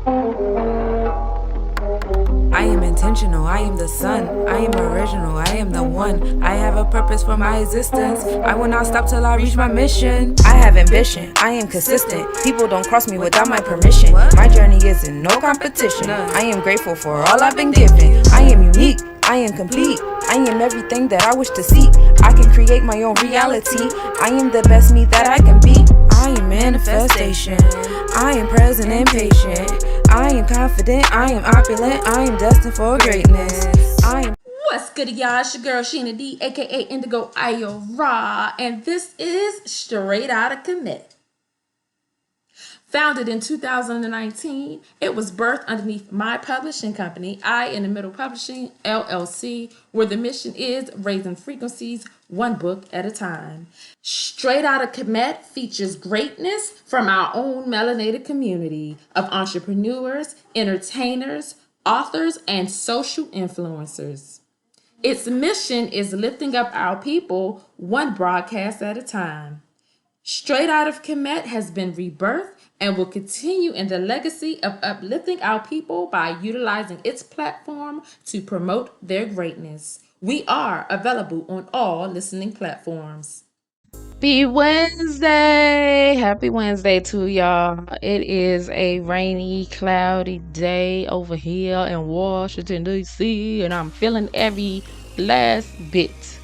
I am intentional, I am the sun, I am original, I am the one. I have a purpose for my existence. I will not stop till I reach my mission. I have ambition, I am consistent. People don't cross me without my permission. My journey is in no competition. I am grateful for all I've been given. I am unique, I am complete. I am everything that I wish to see. I can create my own reality. I am the best me that I can be. I am manifestation. I am present and patient. I am confident, I am opulent, I am destined for greatness. I am What's good, y'all? It's your girl Sheena D, aka Indigo Ayora, and this is Str8 Outta Kemet. Founded in 2019, it was birthed underneath my publishing company, I in the Middle Publishing LLC, where the mission is raising frequencies one book at a time. Str8 Outta Kemet features greatness from our own melanated community of entrepreneurs, entertainers, authors, and social influencers. Its mission is lifting up our people one broadcast at a time. Str8 Outta Kemet has been rebirthed and will continue in the legacy of uplifting our people by utilizing its platform to promote their greatness. We are available on all listening platforms. Happy Wednesday! Happy Wednesday to y'all. It is a rainy, cloudy day over here in Washington, D.C., and I'm feeling every last bit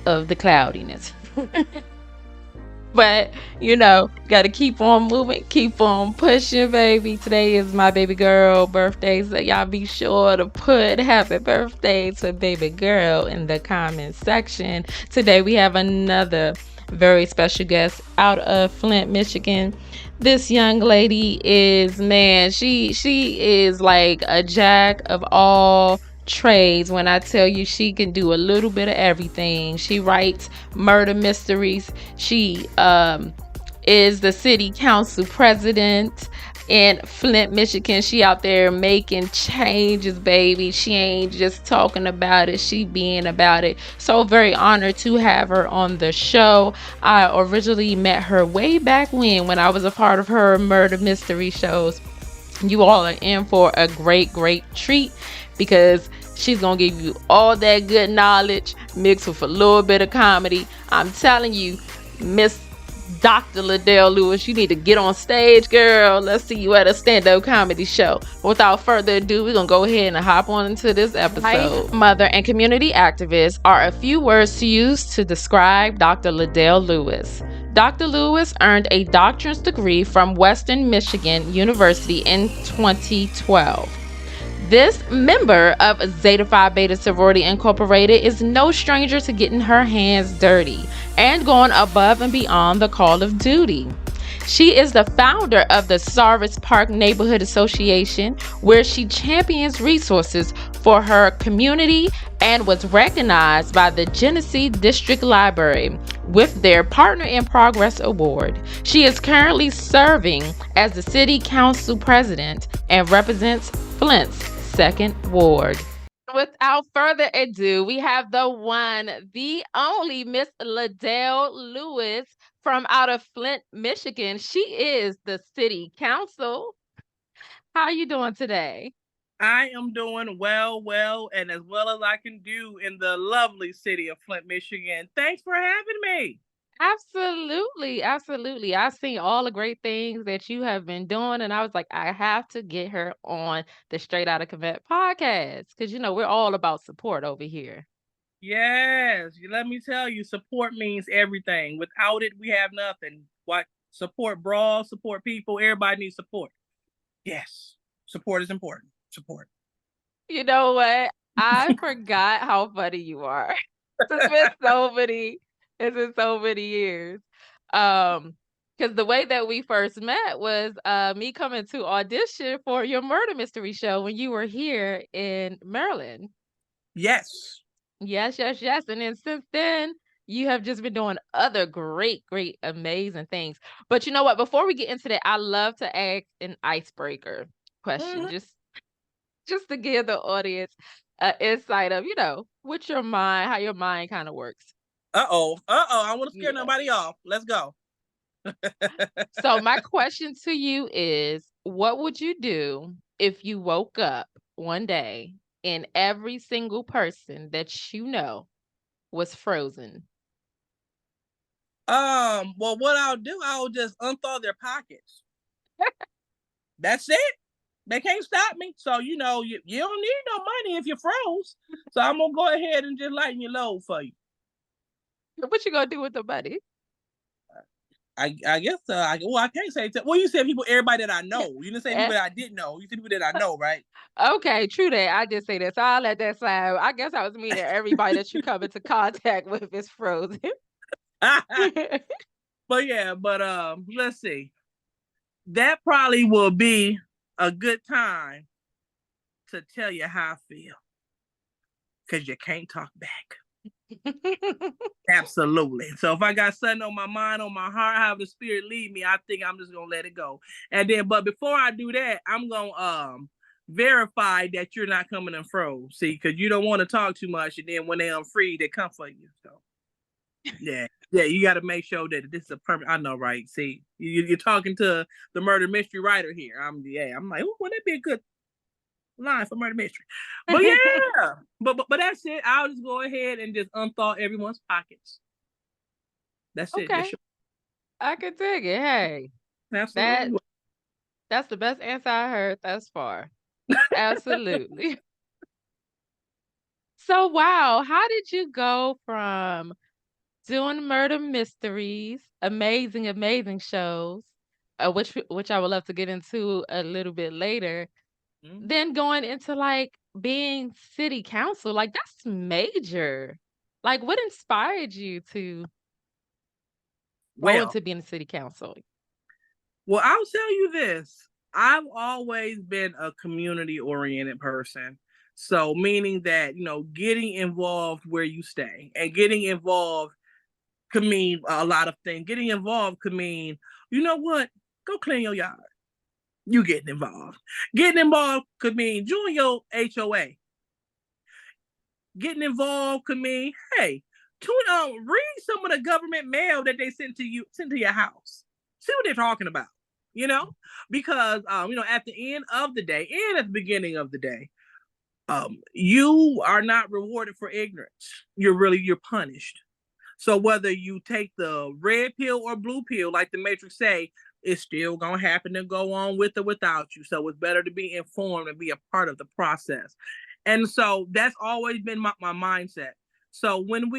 of the cloudiness. But, gotta keep on moving, keep on pushing, baby. Today is my baby girl birthday, so y'all be sure to put happy birthday to baby girl in the comment section. Today we have another very special guest out of Flint, Michigan. This young lady is, man, she is like a jack of all trades. When I tell you she can do a little bit of everything. She writes murder mysteries. She is the city council president in Flint, Michigan. She out there making changes, baby. She ain't just talking about it, she being about it. So very honored to have her on the show. I originally met her way back when I was a part of her murder mystery shows. You all are in for a great treat because she's gonna give you all that good knowledge mixed with a little bit of comedy. I'm telling you, Miss Dr. Ladel Lewis, you need to get on stage, girl. Let's see you at a stand-up comedy show. Without further ado, we're gonna go ahead and hop on into this episode. Mother and community activists are a few words to use to describe Dr. Ladel Lewis. Dr. Lewis earned a doctorate's degree from Western Michigan University in 2012. This member of Zeta Phi Beta Sorority Incorporated is no stranger to getting her hands dirty and going above and beyond the call of duty. She is the founder of the Sarvis Park Neighborhood Association, where she champions resources for her community and was recognized by the Genesee District Library with their Partner in Progress Award. She is currently serving as the City Council President and represents Flint's 2nd Ward. Without further ado, we have the one, the only Miss Ladel Lewis from out of Flint, Michigan. She is the city council. How are you doing today? I am doing well, and as well as I can do in the lovely city of Flint, Michigan. Thanks for having me. Absolutely. I've seen all the great things that you have been doing, and I was like, I have to get her on the Str8 Outta Kemet podcast because we're all about support over here. Yes, let me tell you, support means everything. Without it, we have nothing. What support brawls, support people, everybody needs support. Yes, support is important. Support. You know what? I forgot how funny you are. It's been so many years. Because the way that we first met was me coming to audition for your murder mystery show when you were here in Maryland. Yes. Yes. And then since then, you have just been doing other great, amazing things. But you know what? Before we get into that, I love to ask an icebreaker question, just to give the audience an insight of, what your mind, how your mind kind of works. I don't want to scare nobody off. Let's go. So my question to you is, What would you do if you woke up one day and every single person that you know was frozen? Well, what I'll do, I'll just unthaw their pockets. That's it. They can't stop me. So, you don't need no money if you're froze. So I'm going to go ahead and just lighten your load for you. What you gonna do with the money? I guess, I can't say, well, you said people, everybody that I know. You didn't say people that I didn't know. You said people that I know, right? Okay, true that. I did say that, so I'll let that slide. I guess I was meaning everybody that you come into contact with is frozen. But yeah, let's see. That probably will be a good time to tell you how I feel. Because you can't talk back. Absolutely. So if I got something on my mind, on my heart, how the spirit lead me, I think I'm just gonna let it go. And then, but before I do that, I'm gonna verify that you're not coming in froze. See, because you don't want to talk too much, and then when they unfree, they come for you. So yeah, you got to make sure that this is a permanent. I know, right? See, you're talking to the murder mystery writer here. I'm like, oh, wouldn't that be a good line for murder mystery? But yeah, but that's it. I'll just go ahead and just unthaw everyone's pockets. That's it. Okay. I can dig it. Hey, Absolutely. that's the best answer I heard thus far. Absolutely. So, wow, how did you go from doing murder mysteries, amazing, amazing shows, which I would love to get into a little bit later, then going into like being city council? Like, that's major. Like, what inspired you to go into being a city council? Well, I'll tell you this. I've always been a community-oriented person. So meaning that, getting involved where you stay and getting involved could mean a lot of things. Getting involved could mean, you know what? Go clean your yard. You getting involved. Getting involved could mean join your HOA. Getting involved could mean, hey, read some of the government mail that they sent to your house. See what they're talking about, because at the end of the day and at the beginning of the day, you are not rewarded for ignorance. You're punished. So whether you take the red pill or blue pill, like the Matrix say, it's still gonna happen and go on with or without you. So it's better to be informed and be a part of the process. And so that's always been my mindset. So when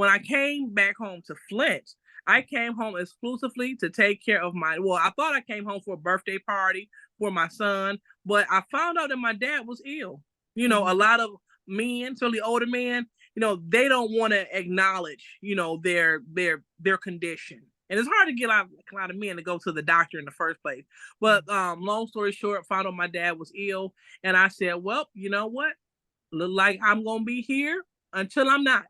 I came back home to Flint, I came home exclusively to take care of I thought I came home for a birthday party for my son, but I found out that my dad was ill. A lot of men, certainly older men, they don't want to acknowledge, their condition. And it's hard to get a lot of men to go to the doctor in the first place. But long story short, found out my dad was ill. And I said, well, you know what? Look like I'm going to be here until I'm not.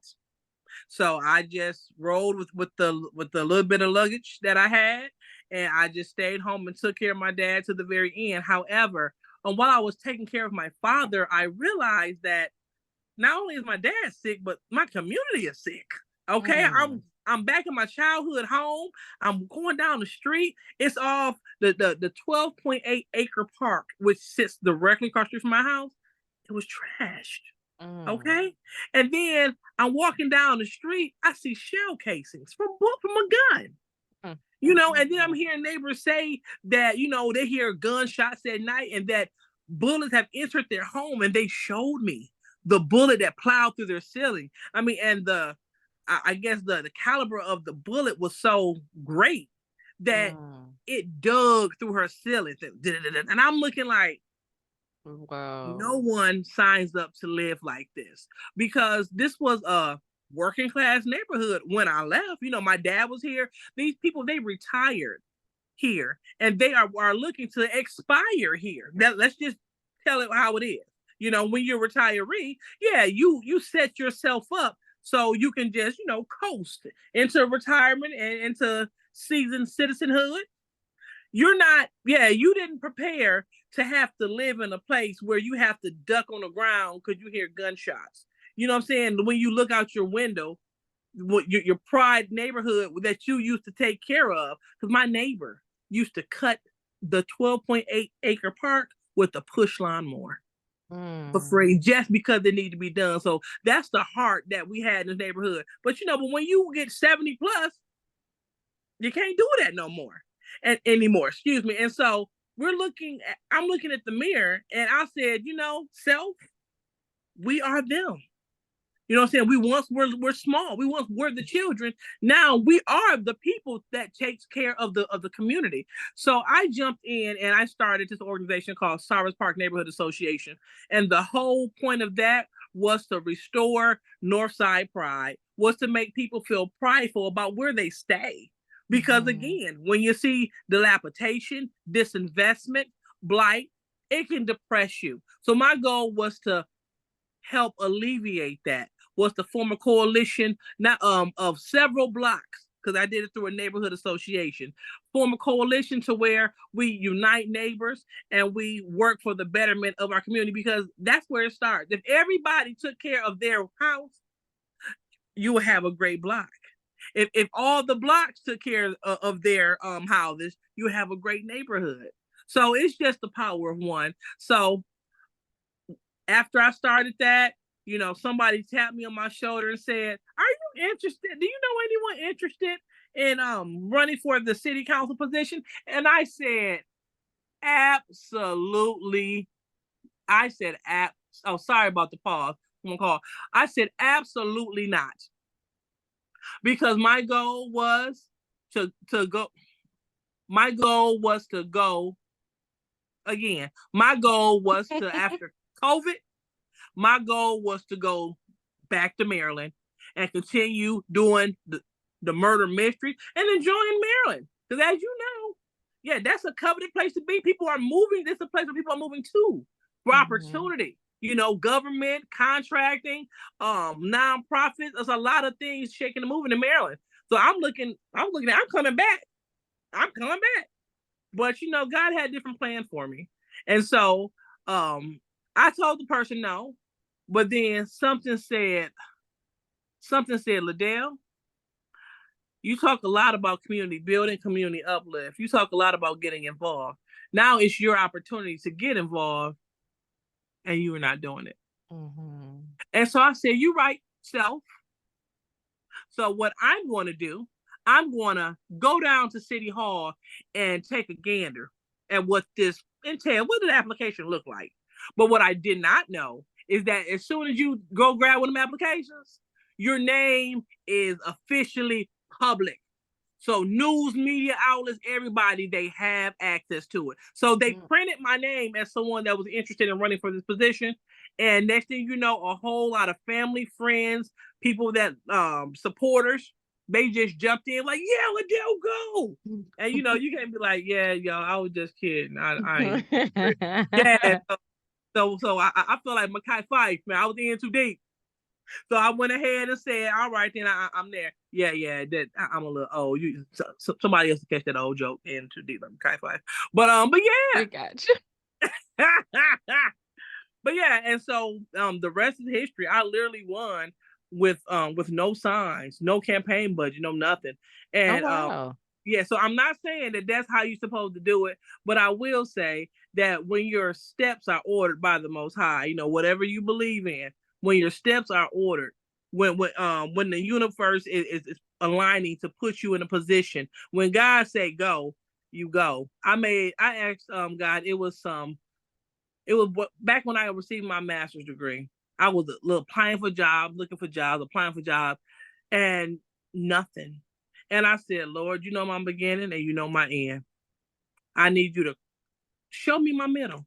So I just rolled with the little bit of luggage that I had. And I just stayed home and took care of my dad to the very end. However, while I was taking care of my father, I realized that not only is my dad sick, but my community is sick. Okay. I'm back in my childhood home. I'm going down the street. It's off the 12.8 acre park, which sits directly across the street from my house. It was trashed. Okay. And then I'm walking down the street. I see shell casings from a gun. And then I'm hearing neighbors say that, they hear gunshots at night and that bullets have entered their home, and they showed me the bullet that plowed through their ceiling. I mean, and I guess the caliber of the bullet was so great that it dug through her ceiling. And I'm looking like, wow, no one signs up to live like this, because this was a working class neighborhood when I left. My dad was here. These people, they retired here, and they are looking to expire here. Let's just tell it how it is. When you're a retiree, you set yourself up so you can just, coast into retirement and into seasoned citizenhood. You didn't prepare to have to live in a place where you have to duck on the ground because you hear gunshots. You know what I'm saying? When you look out your window, your pride neighborhood that you used to take care of, because my neighbor used to cut the 12.8 acre park with a push lawnmower for Mm. free just because they need to be done. So that's the heart that we had in the neighborhood. But but when you get 70 plus, you can't do that no more and anymore. Excuse me. And so I'm looking at the mirror and I said, self, we are them. You know what I'm saying? We once we're small. We once were the children. Now we are the people that takes care of the community. So I jumped in and I started this organization called Sarvis Park Neighborhood Association. And the whole point of that was to restore Northside pride, was to make people feel prideful about where they stay. Because again, when you see dilapidation, disinvestment, blight, it can depress you. So my goal was to help alleviate that, was to form a coalition of several blocks, because I did it through a neighborhood association, form a coalition to where we unite neighbors and we work for the betterment of our community, because that's where it starts. If everybody took care of their house, you would have a great block. If all the blocks took care of their houses, you would have a great neighborhood. So it's just the power of one. So after I started that, somebody tapped me on my shoulder and said, "Are you interested? Do you know anyone interested in running for the city council position?" And I said, "Absolutely." I said, "Oh, sorry about the pause. I'm gonna call." I said, "Absolutely not," because my goal was to go. My goal was to go again. My goal was to after COVID. My goal was to go back to Maryland and continue doing the murder mystery and enjoying Maryland. Because as you know, yeah, that's a coveted place to be. People are moving. This is a place where people are moving to for opportunity. Government, contracting, nonprofits. There's a lot of things shaking and moving in Maryland. So I'm coming back. I'm coming back. But God had a different plan for me. And so I told the person no, but then something said, Ladel, you talk a lot about community building, community uplift. You talk a lot about getting involved. Now it's your opportunity to get involved, and you are not doing it. And so I said, "You right, self." So what I'm going to do, I'm going to go down to City Hall and take a gander at what this entails. What did the application look like? But what I did not know is that as soon as you go grab one of them applications, your name is officially public. So news, media outlets, everybody, they have access to it. So they printed my name as someone that was interested in running for this position. And next thing you know, a whole lot of family, friends, people that supporters, they just jumped in like, "Yeah, Ladel, go." And you can't be like, "Yeah, yo, I was just kidding. I ain't." Yeah. So I feel like Mekhi Phife, man. I was in too deep. So I went ahead and said, "All right, then I'm there." Yeah. That I'm a little old. Somebody else to catch that old joke in too deep, like Mekhi Phife. But yeah. We got you. But yeah, and so the rest is history. I literally won with no signs, no campaign budget, no nothing. And wow. yeah, so I'm not saying that that's how you're supposed to do it, but I will say that when your steps are ordered by the Most High, whatever you believe in, when your steps are ordered, when the universe is aligning to put you in a position, when God say go, you go. I asked God, it was back when I received my master's degree. I was applying for jobs, looking for jobs, applying for jobs, and nothing. And I said, "Lord, you know my beginning and you know my end. I need you to show me my middle.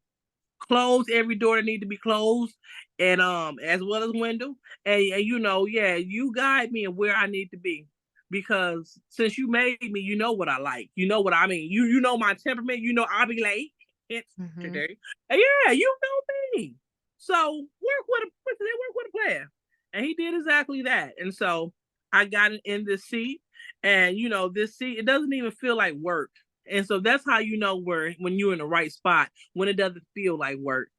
Close every door that need to be closed, and as well as window. And yeah, you guide me and where I need to be. Because since you made me, you know what I like. You know what I mean. You know my temperament. I'll be late. It's today. And yeah, you know me. So work with a plan." And he did exactly that. And so I got in this seat. And this seat, it doesn't even feel like work. And so that's how you know when you're in the right spot, when it doesn't feel like work.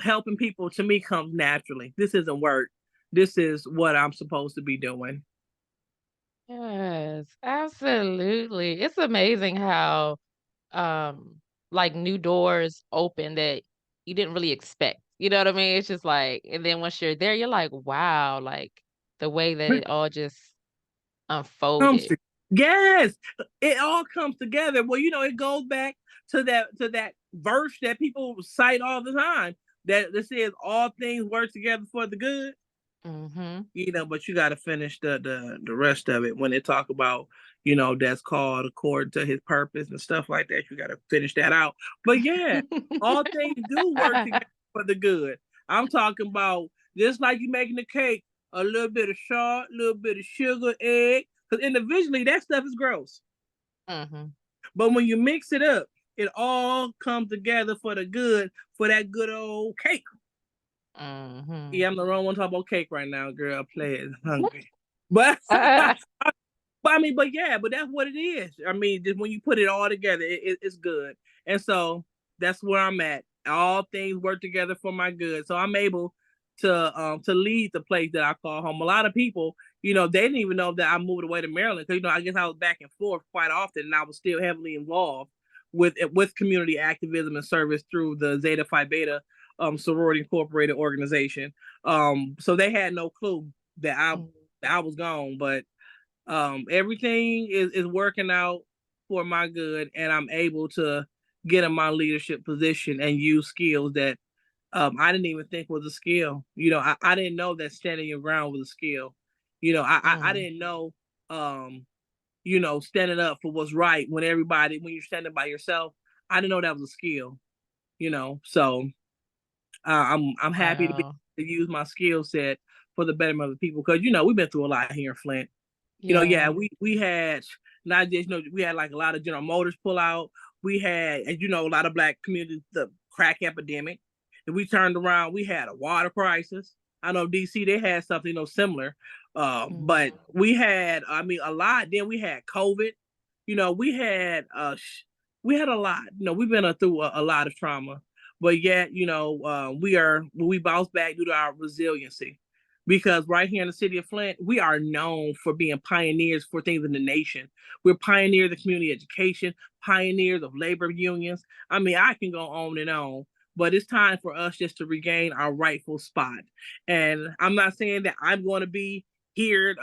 Helping people to me comes naturally. This isn't work. This is what I'm supposed to be doing. Yes, absolutely. It's amazing how like new doors open that you didn't really expect. You know what I mean? It's just like, and then once you're there, you're like, wow, like the way that it all just comes unfolded. to, yes, it all comes together. Well, it goes back to that verse that people cite all the time that says all things work together for the good. Mm-hmm. But you got to finish the rest of it when they talk about that's called according to his purpose and stuff like that. You got to finish that out. But yeah, all things do work together for the good. I'm talking about just like you making a cake, a little bit of salt, a little bit of sugar, egg, because individually that stuff is gross. Mm-hmm. But when you mix it up, it all comes together for the good, for that good old cake. Mm-hmm. Yeah, I'm the wrong one talking about cake right now, girl. Play it, hungry. But but that's what it is. I mean, just when you put it all together, it's good. And so that's where I'm at. All things work together for my good. So I'm able to lead the place that I call home. A lot of people, they didn't even know that I moved away to Maryland because I guess I was back and forth quite often, and I was still heavily involved with community activism and service through the Zeta Phi Beta Sorority Incorporated organization. So they had no clue that I was gone, but everything is working out for my good, and I'm able to get in my leadership position and use skills that I didn't even think was a skill. I didn't know that standing your ground was a skill. I didn't know standing up for what's right when you're standing by yourself. I didn't know that was a skill. So I'm happy to Wow. use my skill set for the betterment of the people because we've been through a lot here in Flint. Yeah, Yeah. we had not just we had like a lot of General Motors pull out. We had, as a lot of black communities, the crack epidemic. And we turned around, we had a water crisis. I know DC they had something similar, but we had a lot. Then we had COVID. We had we had a lot. We've been through a lot of trauma, but yet we bounce back due to our resiliency because right here in the city of Flint, we are known for being pioneers for things in the nation. We're pioneers of community education, pioneers of labor unions. I mean, I can go on and on, but it's time for us just to regain our rightful spot. And I'm not saying that I'm going to be here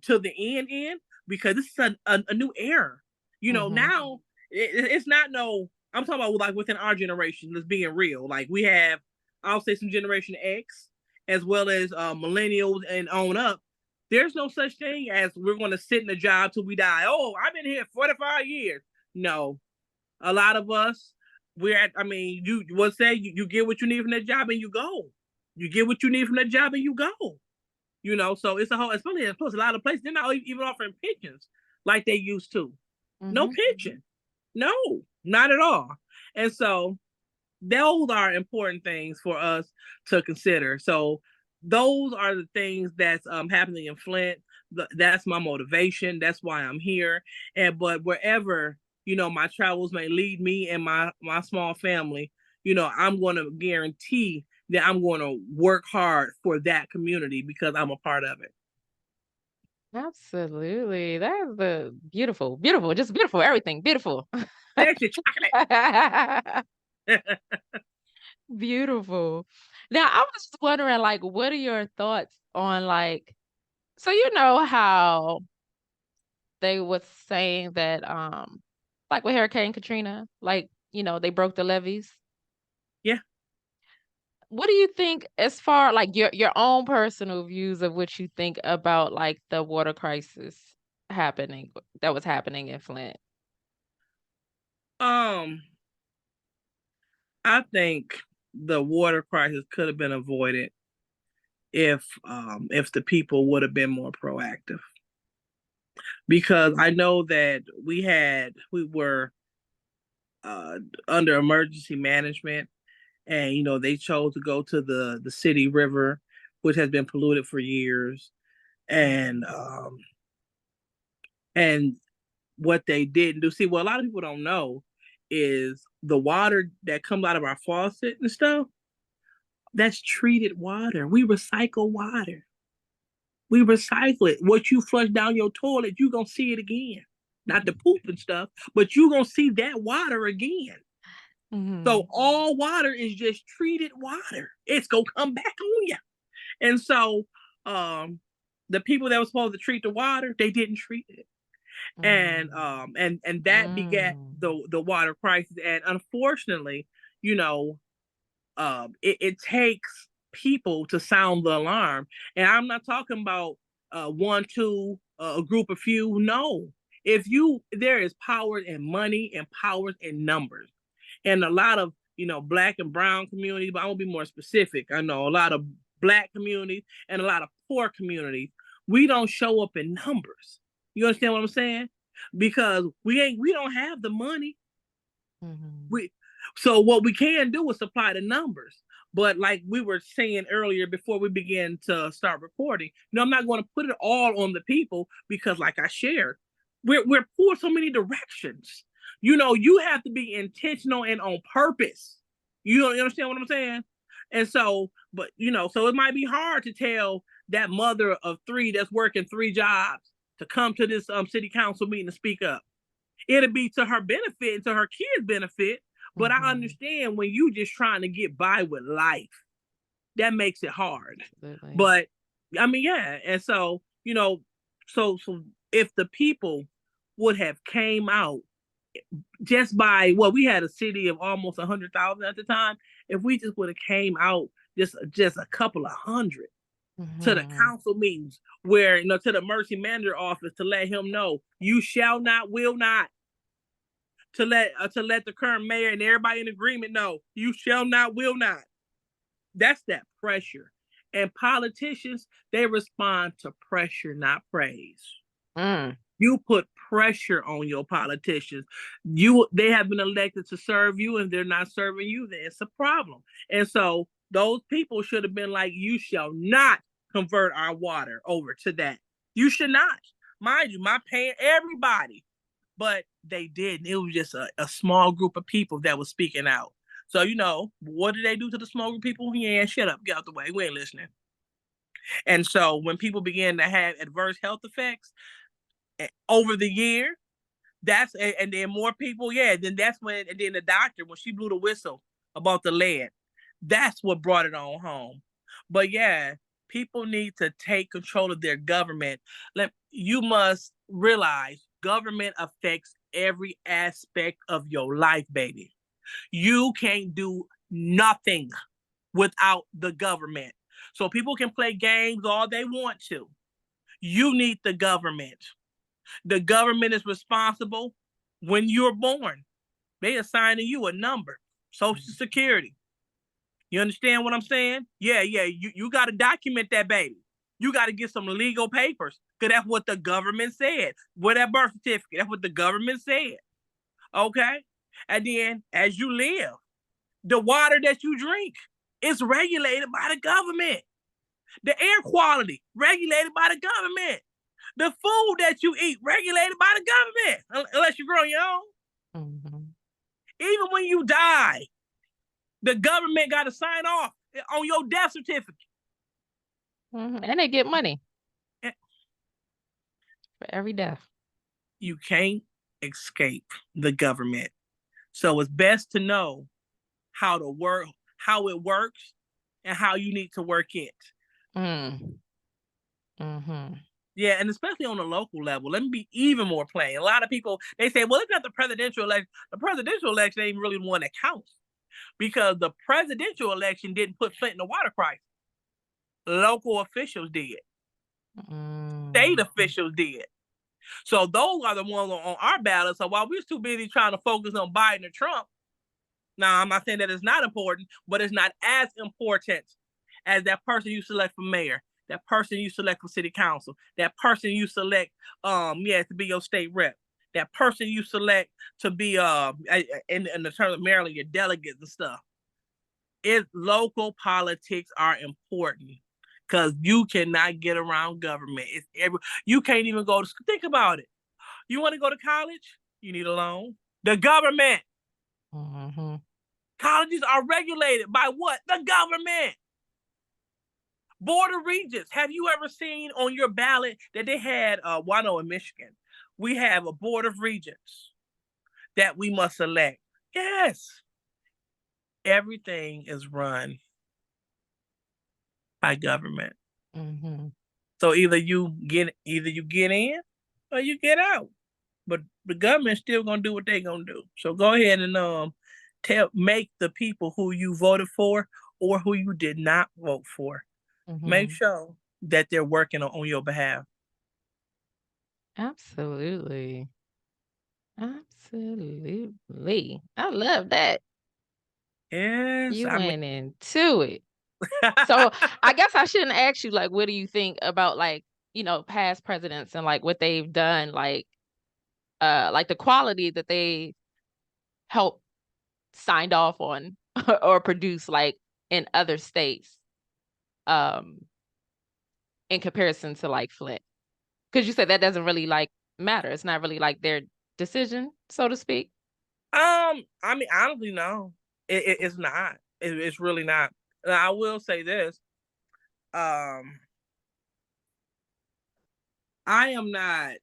till the end because this is a new era. Now it's not no. I'm talking about like within our generation. Let's being real. Like we have, I'll say some Generation X as well as millennials and on up. There's no such thing as we're going to sit in a job till we die. Oh, I've been here 45 years. No, a lot of us, you would say you get what you need from that job and you go. You get what you need from that job and you go. So it's a whole, especially plus a lot of places, they're not even offering pensions like they used to. No pension. No, not at all. And so those are important things for us to consider. So those are the things that's happening in Flint. That's my motivation. That's why I'm here. But wherever my travels may lead me and my small family, I'm going to guarantee that I'm going to work hard for that community because I'm a part of it. Absolutely. That is the beautiful, beautiful, just beautiful, everything. Beautiful. That's your chocolate. Beautiful. Now, I was just wondering, like, what are your thoughts on like, so you know how they was saying that like with Hurricane Katrina, like, they broke the levees. Yeah. What do you think as far like your own personal views of what you think about like the water crisis that was happening in Flint? I think the water crisis could have been avoided if the people would have been more proactive. Because I know that we were under emergency management, and they chose to go to the city river, which has been polluted for years, and what they didn't do. See, what a lot of people don't know is the water that comes out of our faucet and stuff. That's treated water. We recycle water. We recycle it. What you flush down your toilet, you're going to see it again. Not the poop and stuff, but you're going to see that water again. So all water is just treated water. It's gonna come back on you. And so the people that were supposed to treat the water, they didn't treat it. And that begat the water crisis. And unfortunately, you know, it takes people to sound the alarm. And I'm not talking about one, two, a group of few. No, there is power in money and power in numbers. And a lot of, Black and brown communities, but I will be more specific. I know a lot of Black communities and a lot of poor communities, we don't show up in numbers. You understand what I'm saying? Because we don't have the money. So what we can do is supply the numbers. But like we were saying earlier before we began to start recording, I'm not going to put it all on the people because, like I shared, we're pulled so many directions. You have to be intentional and on purpose. You understand what I'm saying? And so, but so it might be hard to tell that mother of 3 that's working 3 jobs to come to this city council meeting to speak up. It'll be to her benefit and to her kids' benefit. But I understand when you just trying to get by with life, that makes it hard. Absolutely. But I mean, yeah. And so, so if the people would have came out just by, we had a city of almost 100,000 at the time. If we just would have came out just a couple of hundred to the council meetings where, to the emergency manager office to let him know, you shall not, will not. To let the current mayor and everybody in agreement know, you shall not, will not. That's that pressure. And politicians, they respond to pressure, not praise. You put pressure on your politicians. They have been elected to serve you, and they're not serving you, then it's a problem. And so those people should have been like, you shall not convert our water over to that. You should not. Mind you, my paying everybody. But they didn't. It was just a small group of people that was speaking out. So, what did they do to the small group of people? Yeah, shut up, get out the way. We ain't listening. And so when people began to have adverse health effects over the year, and then more people, then that's when, and then the doctor, when she blew the whistle about the lead, that's what brought it on home. But yeah, people need to take control of their government. You must realize government affects every aspect of your life, baby. You can't do nothing without the government. So people can play games all they want to. You need the government. The government is responsible when you're born. They assigning you a number, Social Security. You understand what I'm saying? Yeah. You got to document that, baby. You got to get some legal papers. Because that's what the government said. With that birth certificate, that's what the government said. Okay? And then as you live, the water that you drink is regulated by the government. The air quality, regulated by the government. The food that you eat, regulated by the government. Unless you grow your own. Even when you die, the government got to sign off on your death certificate. And they get money. For every death. You can't escape the government. So it's best to know how it works, and how you need to work it. Yeah, and especially on the local level. Let me be even more plain. A lot of people, they say, well, it's not the presidential election. The presidential election ain't really the one that counts. Because the presidential election didn't put Flint in the water crisis. Local officials did. State officials did. So those are the ones on our ballot. So while we're too busy trying to focus on Biden or Trump, now I'm not saying that it's not important, but it's not as important as that person you select for mayor, that person you select for city council, that person you select to be your state rep, that person you select to be in the terms of Maryland, your delegates and stuff. Local politics are important. Because you cannot get around government. You can't even go to school. Think about it. You want to go to college? You need a loan. The government. Colleges are regulated by what? The government. Board of Regents. Have you ever seen on your ballot that they had, I know in Michigan, we have a Board of Regents that we must select? Yes. everything is run by government. Mm-hmm. So either you get in or you get out. But the government's still gonna do what they gonna do. So go ahead and make the people who you voted for or who you did not vote for, make Mm-hmm. sure that they're working on your behalf. Absolutely. Absolutely. I love that. Yes, You I mean, went into it. So I guess I shouldn't ask you, like, what do you think about, like, past presidents and like what they've done, like the quality that they helped signed off on or produce, like, in other states, um, in comparison to like Flint. Because you said that doesn't really like matter. It's not really like their decision, so to speak. I mean, honestly, no, it's not. It's really not. Now, I will say this. Um, I am not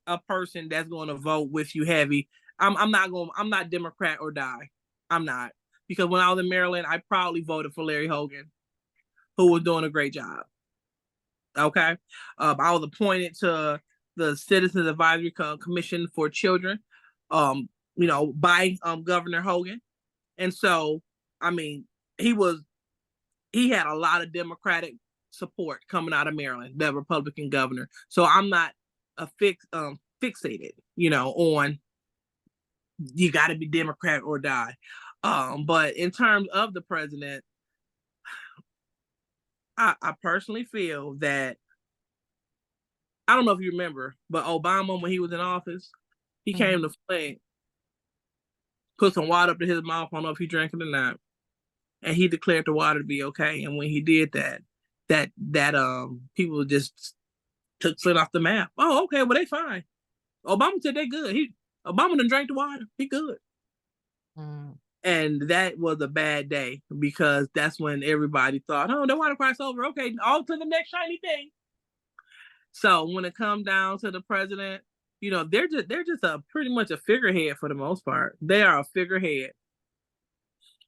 a person that's going to vote with you heavy. I'm not going. I'm not Democrat or die. I'm not, because when I was in Maryland, I proudly voted for Larry Hogan, who was doing a great job. Okay, I was appointed to the Citizens Advisory Commission for Children, by Governor Hogan, and so I mean, he was he had a lot of Democratic support coming out of Maryland, the Republican governor. So I'm not fixated, on you got to be Democrat or die. But in terms of the president, I personally feel that, I don't know if you remember, but Obama, when he was in office, he came to Flint, put some water up to his mouth. I don't know if he drank it or not, and he declared the water to be okay. And when he did that, people just took Flint off the map. Oh, okay, well they fine. Obama said they good. Obama done drank the water. He good. Mm. And that was a bad day, because that's when everybody thought, oh, the water crisis over. Okay, on to the next shiny thing. So when it comes down to the president, they're just a pretty much a figurehead for the most part. They are a figurehead,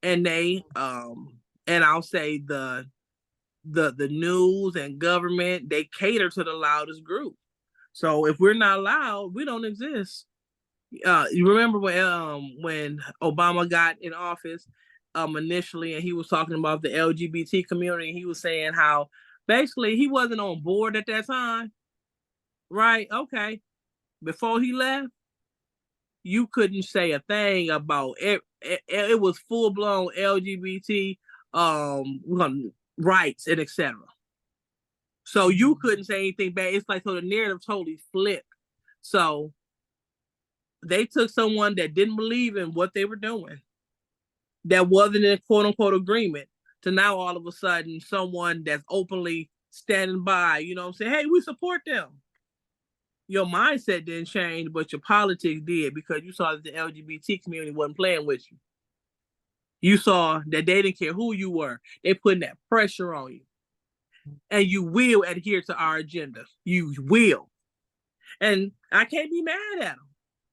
and and I'll say the news and government, they cater to the loudest group. So if we're not loud, we don't exist. You remember when Obama got in office initially, and he was talking about the LGBT community. He was saying how basically he wasn't on board at that time, right? Okay, before he left, you couldn't say a thing about it. It was full blown LGBT rights and etc. So you couldn't say anything bad. It's like, so the narrative totally flipped. So they took someone that didn't believe in what they were doing, that wasn't in quote unquote agreement, to now all of a sudden someone that's openly standing by, saying, hey, we support them. Your mindset didn't change, but your politics did, because you saw that the LGBT community wasn't playing with you. You saw that they didn't care who you were. They putting that pressure on you. And you will adhere to our agenda. You will. And I can't be mad at them,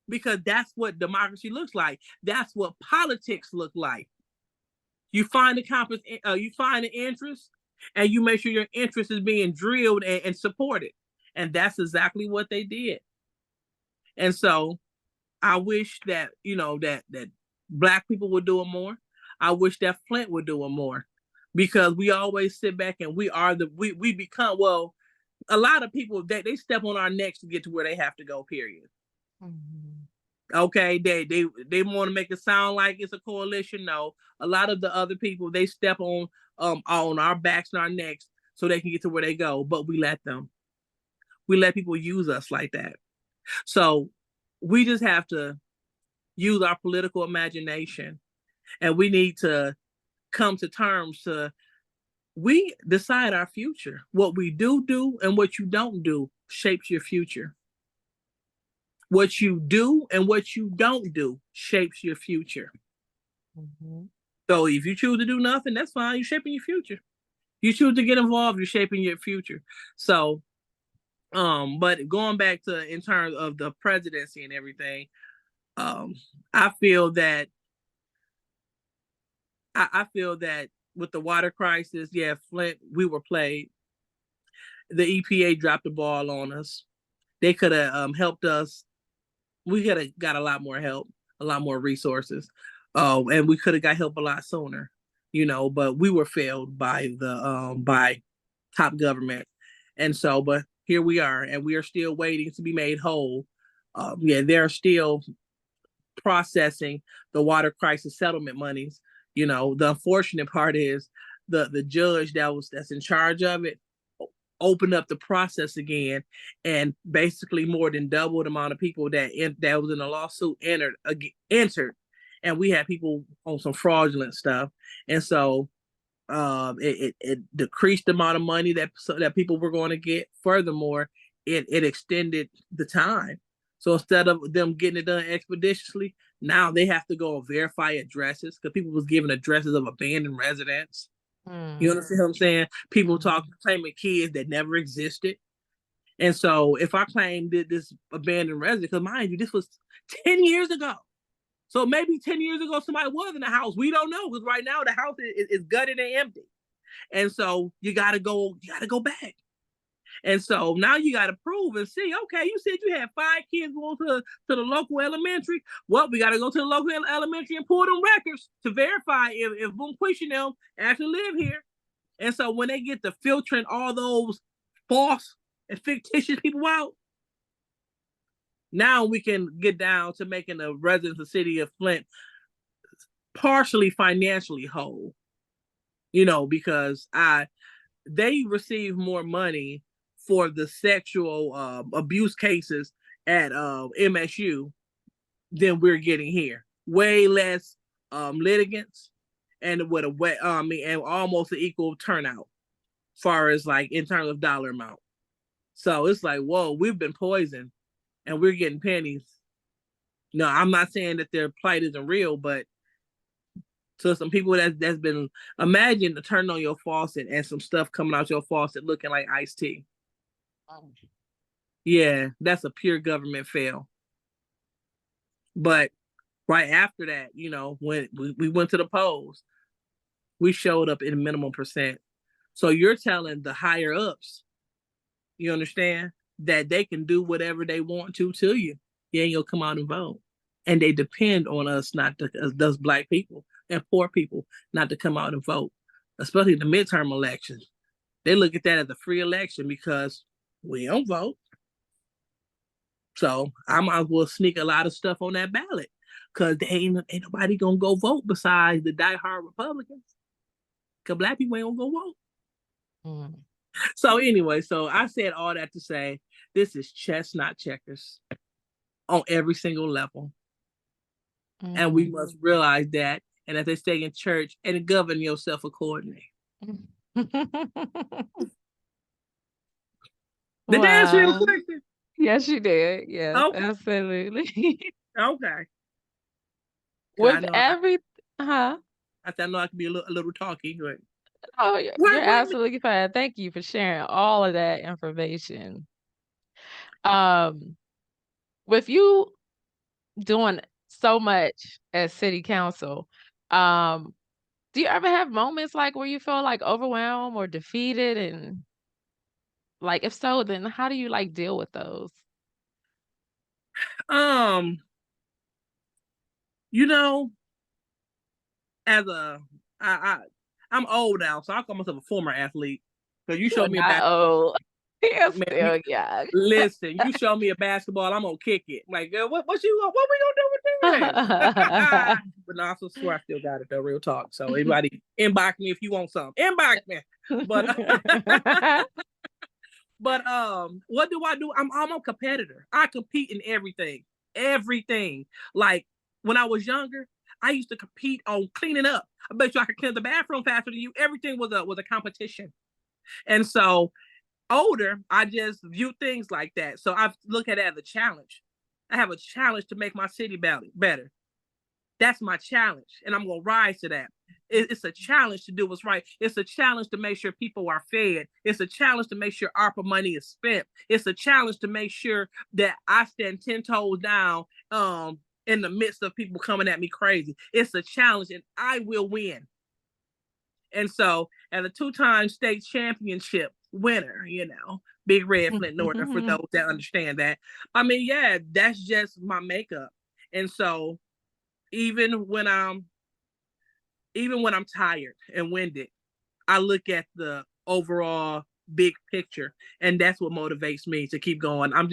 because that's what democracy looks like. That's what politics look like. You find you find an interest, and you make sure your interest is being drilled and supported. And that's exactly what they did. And so I wish that, that Black people would do it more. I wish that Flint would do it more, because we always sit back and we become, well, a lot of people, they step on our necks to get to where they have to go, period. Mm-hmm. Okay, they want to make it sound like it's a coalition. No, a lot of the other people, they step on our backs and our necks so they can get to where they go, but we let people use us like that. So we just have to use our political imagination, and we need to come to terms to, we decide our future. What we do and what you don't do shapes your future. What you do and what you don't do shapes your future. Mm-hmm. So if you choose to do nothing, that's fine. You're shaping your future. You choose to get involved, you're shaping your future. So, but going back to, in terms of the presidency and everything, I feel that I feel that with the water crisis, yeah, Flint, we were played. The EPA dropped the ball on us. They could have helped us. We could have got a lot more help, a lot more resources, and we could have got help a lot sooner, But we were failed by top government, and so, but here we are, and we are still waiting to be made whole. Yeah, they're still processing the water crisis settlement monies. The unfortunate part is the judge that's in charge of it opened up the process again, and basically more than double the amount of people that was in the lawsuit entered, and we had people on some fraudulent stuff, and so it decreased the amount of money that people were going to get. Furthermore, it extended the time. So instead of them getting it done expeditiously, now they have to go verify addresses, because people was giving addresses of abandoned residents. You understand what I'm saying? People claiming kids that never existed. And so if I claim this abandoned resident, because mind you, this was 10 years ago. So maybe 10 years ago, somebody was in the house. We don't know, because right now the house is gutted and empty. And so you gotta go back. And so now you got to prove and see, okay, you said you had 5 kids going to the local elementary. Well, we got to go to the local elementary and pull them records to verify if Boom Quish and them actually live here. And so when they get to filtering all those false and fictitious people out, now we can get down to making the residents of the city of Flint partially financially whole, because they receive more money for the sexual abuse cases at MSU than we're getting here. Way less litigants, and with and almost an equal turnout, as far as like in terms of dollar amount. So it's like, whoa, we've been poisoned, and we're getting pennies. No, I'm not saying that their plight isn't real, but to some people that's been, imagine to turn on your faucet and some stuff coming out your faucet looking like iced tea. Yeah, that's a pure government fail. But right after that, when we went to the polls, we showed up in minimum percent. So you're telling the higher ups, you understand, that they can do whatever they want to you. You ain't gonna come out and vote. And they depend on us, us Black people and poor people, not to come out and vote, especially the midterm elections. They look at that as a free election because we don't vote. So I might as well sneak a lot of stuff on that ballot, because ain't nobody gonna go vote besides the diehard Republicans. Because Black people ain't gonna go vote. So anyway, so I said all that to say this is chess, not checkers, on every single level. And we must realize that. And as they say in church, and govern yourself accordingly. Did I answer your question? Yes, you did. Yes, absolutely. Okay. With every, I know I can be a little talky, but oh, you're absolutely fine. Thank you for sharing all of that information. With you doing so much as city council, do you ever have moments like where you feel like overwhelmed or defeated? And like, if so, then how do you like deal with those? As I'm old now, so I call myself a former athlete. Because you showed me a basketball. You're still young. Listen, you show me a basketball, I'm gonna kick it. Like, what we gonna do with this? But no, I swear I still got it though, real talk. So everybody inbox me if you want something. Inbox me. But what do I do? I'm a competitor. I compete in everything. Everything. Like when I was younger, I used to compete on cleaning up. I bet you I could clean the bathroom faster than you. Everything was a competition. And so older, I just view things like that. So I look at it as a challenge. I have a challenge to make my city better. That's my challenge, and I'm gonna rise to that. It's a challenge to do what's right. It's a challenge to make sure people are fed. It's a challenge to make sure ARPA money is spent. It's a challenge to make sure that I stand 10 toes down in the midst of people coming at me crazy. It's a challenge, and I will win. And so, as a 2-time state championship winner, Big Red Flint Northern, for those that understand that. I mean, yeah, that's just my makeup. And so, even when I'm tired and winded, I look at the overall big picture, and that's what motivates me to keep going. I'm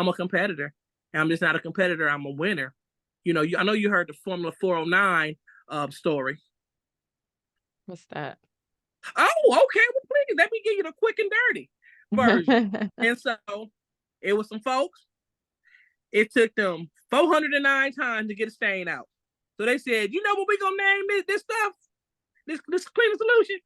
a competitor. And I'm just not a competitor. I'm a winner. I know you heard the Formula 409 story. What's that? Oh, okay. Well, please let me give you the quick and dirty version. And so it was some folks. It took them 409 times to get a stain out. So they said, you know what we're gonna name this stuff? This cleaning solution?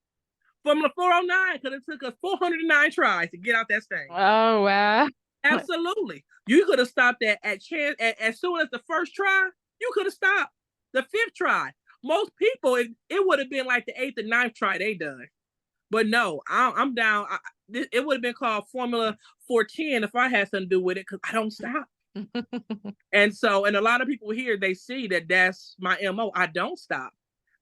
Formula 409, because it took us 409 tries to get out that stain. Oh wow. Absolutely. You could have stopped at chance as soon as the first try, you could have stopped the 5th try. Most people, it would have been like the 8th or 9th try they done. But no, I'm down. It would have been called Formula 410 if I had something to do with it, because I don't stop. And a lot of people here, they see that that's my MO. I don't stop.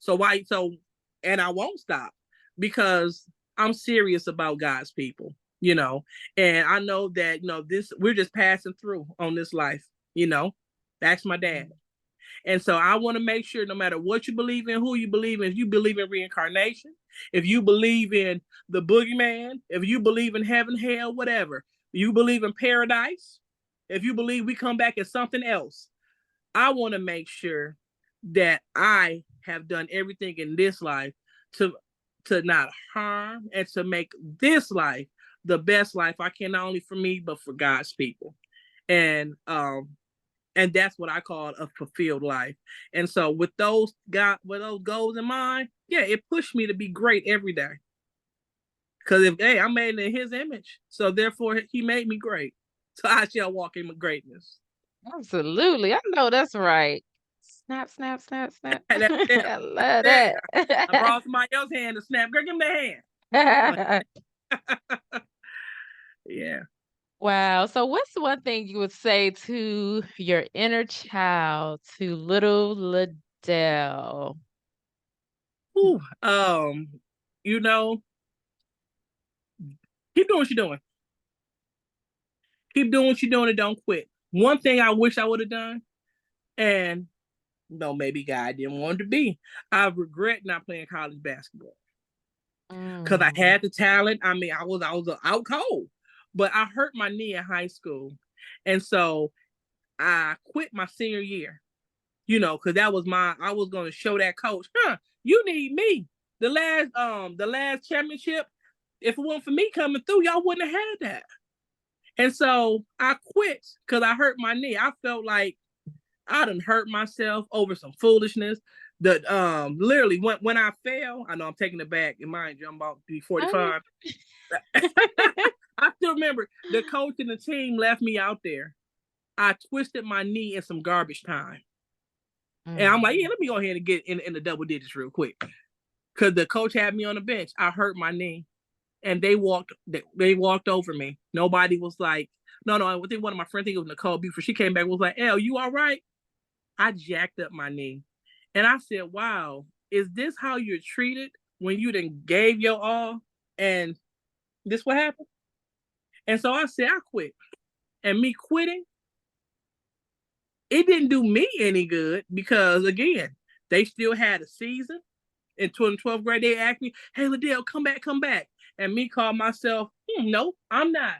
And I won't stop, because I'm serious about God's people, and I know that, we're just passing through on this life, that's my dad. And so I want to make sure, no matter what you believe in, who you believe in, if you believe in reincarnation, if you believe in the boogeyman, if you believe in heaven, hell, whatever, you believe in paradise, if you believe we come back as something else, I want to make sure that I have done everything in this life to not harm and to make this life the best life I can, not only for me, but for God's people. And that's what I call a fulfilled life. And so with those goals in mind, yeah, it pushed me to be great every day. Because I'm made in His image, so therefore He made me great. So I shall walk in greatness. Absolutely. I know that's right. Snap, snap, snap, snap. I love that. I brought somebody else's hand to snap. Girl, give me that hand. Yeah. Wow. So what's one thing you would say to your inner child, to little Ladel? Ooh, keep doing what you're doing. Keep doing what you're doing and don't quit. One thing I wish I would have done, and maybe God didn't want it to be, I regret not playing college basketball. Because I had the talent. I mean, I was out cold, but I hurt my knee in high school. And so I quit my senior year, because I was going to show that coach, you need me. The last championship, if it wasn't for me coming through, y'all wouldn't have had that. And so I quit because I hurt my knee. I felt like I done hurt myself over some foolishness. Literally when I fell, I know I'm taking it back. And mind you, I'm about to be 45. I still remember the coach and the team left me out there. I twisted my knee in some garbage time. And I'm like, yeah, let me go ahead and get in the double digits real quick. Because the coach had me on the bench. I hurt my knee. And they walked over me. Nobody was like, no, I think one of my friends, I think it was Nicole Buford, she came back and was like, "El, you all right?" I jacked up my knee. And I said, wow, is this how you're treated when you done gave your all? And this what happened? And so I said, I quit. And me quitting, it didn't do me any good, because, again, they still had a season. In 12th grade, they asked me, "Hey, Ladel, come back. And me call myself, no, I'm not.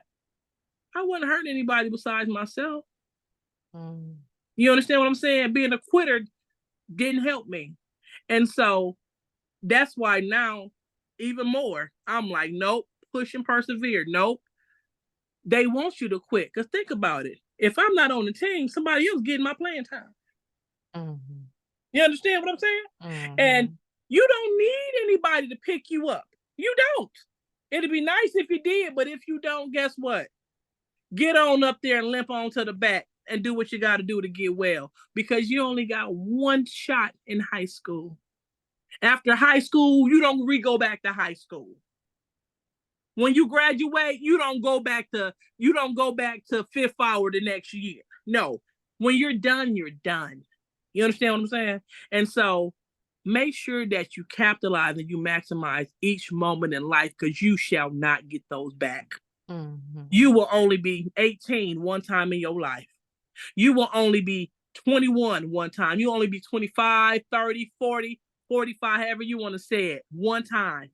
I wasn't hurting anybody besides myself. You understand what I'm saying? Being a quitter didn't help me. And so that's why now, even more, I'm like, nope, push and persevere. Nope. They want you to quit. Because think about it. If I'm not on the team, somebody else getting my playing time. You understand what I'm saying? And you don't need anybody to pick you up. You don't. It'd be nice if you did, but if you don't, guess what? Get on up there and limp on to the back and do what you got to do to get well, because you only got one shot in high school. After high school, you don't go back to high school. When you graduate, you don't go back to fifth hour the next year. No, when you're done, you're done. You understand what I'm saying? And so make sure that you capitalize and you maximize each moment in life, because you shall not get those back. Mm-hmm. You will only be 18 one time in your life. You will only be 21 one time. You only be 25, 30, 40, 45, however you want to say it, one time.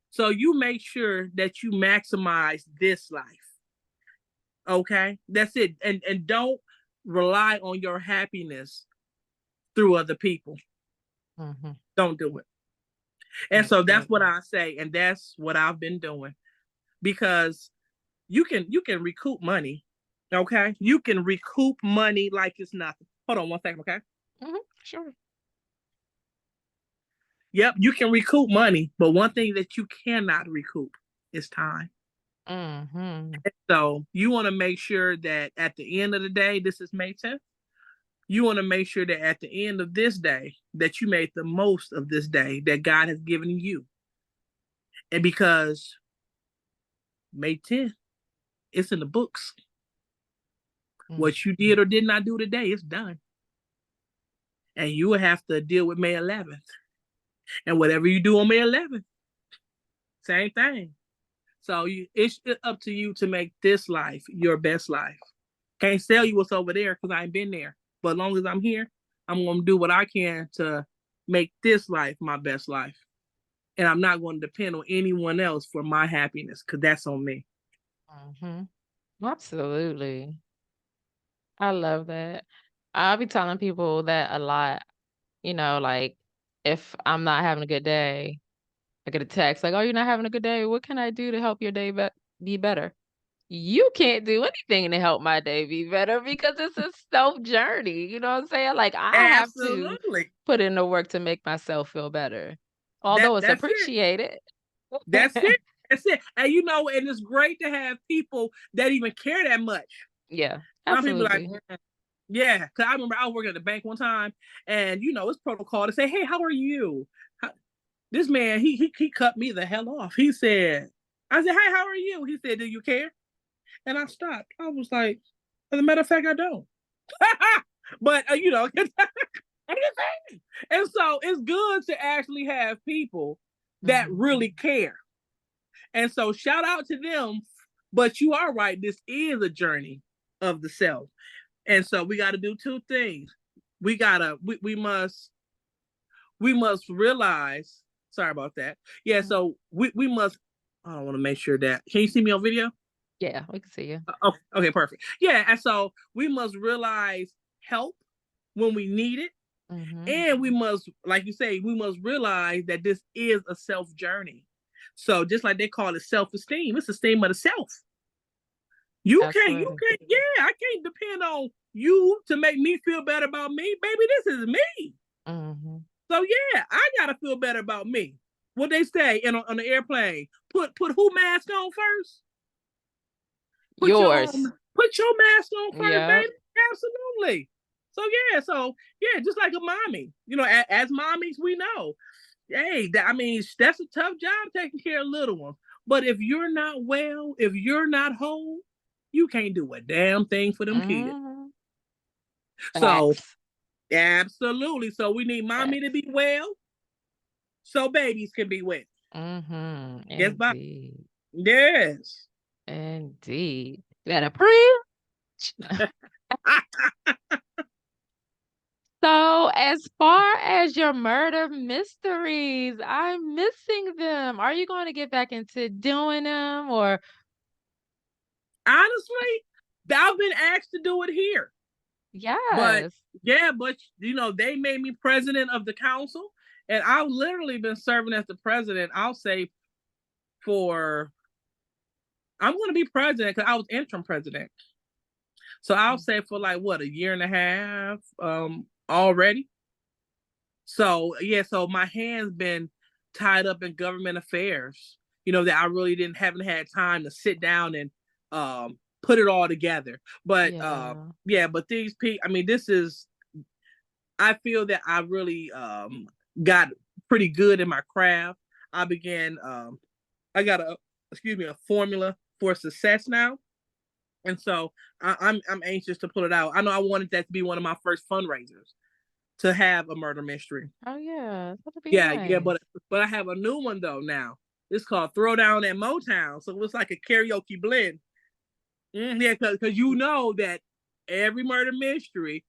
So you make sure that you maximize this life. Okay? That's it. And don't rely on your happiness through other people. Mm-hmm. Don't do it. And so that's what I say, and that's what I've been doing. Because you can recoup money. Okay? You can recoup money like it's nothing. Hold on one second, okay? Mm-hmm. Sure. Yep, you can recoup money, but one thing that you cannot recoup is time. Mm-hmm. So you want to make sure that at the end of the day, this is May 10th, you want to make sure that at the end of this day, that you made the most of this day that God has given you. And because May 10th, it's in the books. Mm-hmm. What you did or did not do today is done. And you will have to deal with May 11th. And whatever you do on May 11th, same thing. So it's up to you to make this life your best life. Can't tell you what's over there because I ain't been there. But as long as I'm here, I'm going to do what I can to make this life my best life. And I'm not going to depend on anyone else for my happiness, because that's on me. Mm-hmm. Absolutely. I love that. I'll be telling people that a lot, like if I'm not having a good day, I get a text like, "Oh, you're not having a good day. What can I do to help your day be better?" You can't do anything to help my day be better because it's a self journey. You know what I'm saying? Like I have to Absolutely. put in the work to make myself feel better. Although it's That's it. appreciated. That's it. That's it. And and it's great to have people that even care that much. Yeah, Some people absolutely. like, yeah, because I remember I was working at the bank one time, and it's protocol to say, "Hey, how are you?" This man, he cut me the hell off. He said, I said, "Hey, how are you?" He said, "Do you care?" And I stopped. I was like, as a matter of fact, I don't. But and so it's good to actually have people that really care. And so shout out to them. But you are right. This is a journey of the self. And so we got to do two things. We must realize, sorry about that. Yeah. So we must, I want to make sure that, can you see me on video? Yeah, we can see you. Okay, perfect. Yeah. And so we must realize help when we need it. Mm-hmm. And we must, like you say, we must realize that this is a self journey. So just like they call it self-esteem, it's esteem of the self. You can't, I can't depend on you to make me feel better about me. Baby, this is me. Mm-hmm. So yeah, I gotta feel better about me. What they say on the airplane, put who mask on first? Put yours. Put your mask on first, baby. Absolutely. So just like a mommy, as mommies, we know, hey, that's a tough job taking care of little ones. But if you're not well, if you're not whole, you can't do a damn thing for them kids. So, absolutely. So we need mommy to be well, so babies can be well. Mm-hmm. Yes, Indeed. Yes. Indeed. You gotta preach. So, as far as your murder mysteries, I'm missing them. Are you going to get back into doing them, or? Honestly, I've been asked to do it here. Yes. But they made me president of the council, and I've literally been serving as the president, I'll say, I'm going to be president because I was interim president. So I'll say for like, what, a year and a half already. So, so my hands been tied up in government affairs, that I really haven't had time to sit down and put it all together. But but these people, I feel that I really got pretty good in my craft. I began, I got a formula for success now. And so I'm anxious to pull it out. I know I wanted that to be one of my first fundraisers. to have a murder mystery. Oh yeah, that'd be Yeah, nice. but I have a new one though now. It's called Throwdown at Motown, so it's like a karaoke blend. Yeah, because you know that every murder mystery,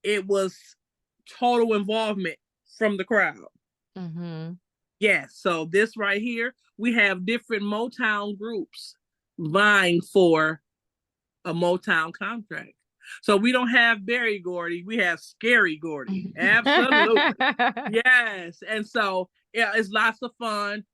it was total involvement from the crowd. Mm-hmm. Yes, so this right here, we have different Motown groups vying for a Motown contract. So we don't have Barry Gordy, we have Scary Gordy. Absolutely. Yes. And so yeah, it's lots of fun,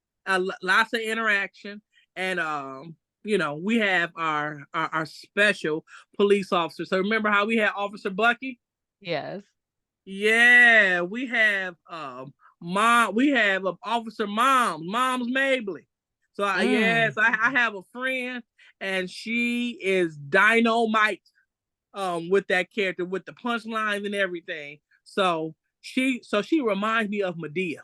lots of interaction. And we have our special police officer. So remember how we had Officer Bucky? Yes. Yeah, we have Officer Mom's Mabley. So yes, I have a friend and she is dynamite with that character with the punchlines and everything. So she reminds me of Medea.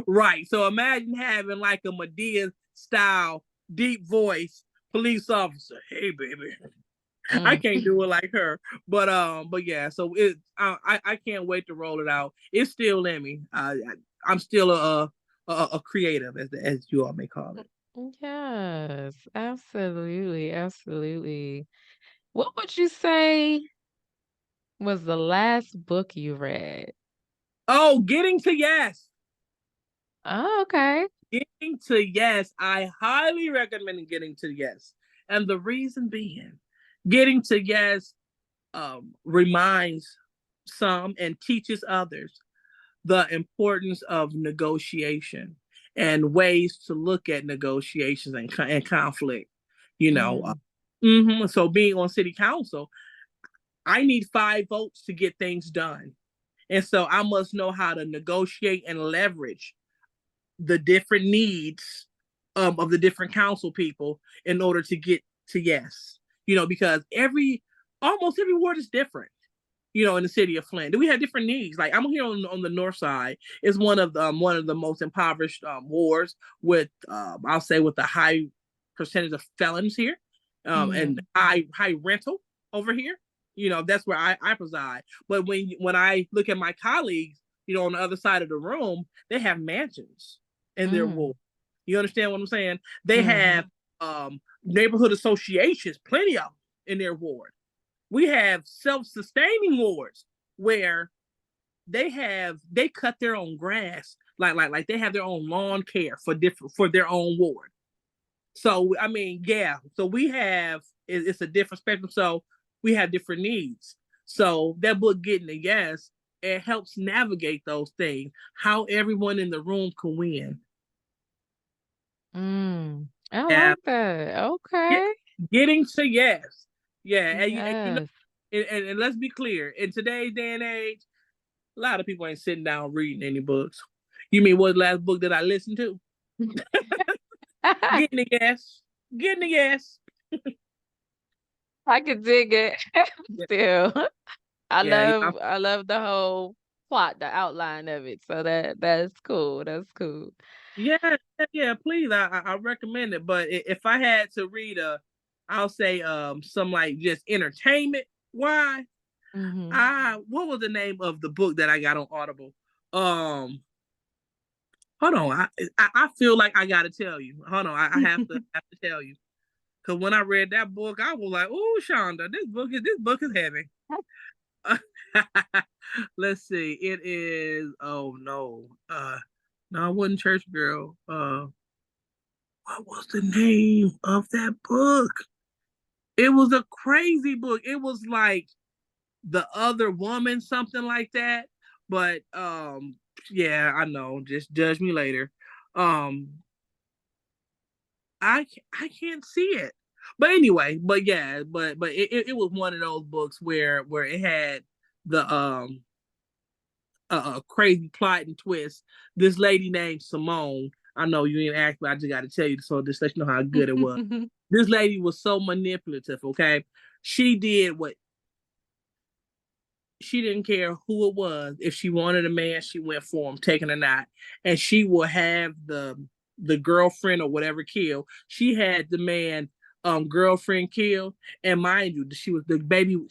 Right. So imagine having like a Medea style deep voice police officer. Hey baby. I can't do it like her, but yeah. So I can't wait to roll it out. It's still in me. I'm still a creative, as you all may call it. Yes, absolutely, absolutely. What would you say was the last book you read? Oh, Getting to Yes. Oh, okay. Getting to Yes. I highly recommend Getting to Yes, and the reason being, Getting to Yes reminds some and teaches others the importance of negotiation and ways to look at negotiations and conflict. You know, so being on city council, I need 5 votes to get things done. And so I must know how to negotiate and leverage the different needs of the different council people in order to get to yes. Because almost every ward is different. In the city of Flint, we have different needs. Like I'm here on the north side. It's one of the most impoverished wards with I'll say with a high percentage of felons here, and high rental over here. That's where I preside. But when I look at my colleagues, on the other side of the room, they have mansions in their ward. You understand what I'm saying? They have neighborhood associations, plenty of them in their ward. We have self-sustaining wards where they cut their own grass, like they have their own lawn care for their own ward. So I mean, yeah. So we have it's a different spectrum. So we have different needs. So that book, Getting a Yes, it helps navigate those things. How everyone in the room can win. I like that. Okay. Getting to yes. Yeah. Yes. And let's be clear, in today's day and age, a lot of people ain't sitting down reading any books. You mean what last book that I listened to? Getting a yes. Getting a yes. I can dig it. Still. I Yeah, love the whole plot, the outline of it. So that's cool. That's cool. yeah, please. I recommend it. But if I had to read I'll say some like just entertainment. Why? What was the name of the book that I got on Audible? Hold on. I feel like I gotta tell you. Hold on. I have to tell you. Cause when I read that book, I was like, "Oh, Shonda, this book is heavy." Let's see. It is. Oh no. No, I wasn't Church Girl. What was the name of that book? It was a crazy book. It was like The Other Woman, something like that. But yeah, I know. Just judge me later. I can't see it. But anyway, but yeah, but it was one of those books where it had the crazy plot and twist. This lady named Simone. I know you didn't ask, but I just got to tell you, so just let you know how good it was. This lady was so manipulative. Okay, she did what she didn't care who it was. If she wanted a man, she went for him, taking or not, and she will have the girlfriend or whatever killed. She had the man girlfriend killed, and mind you, the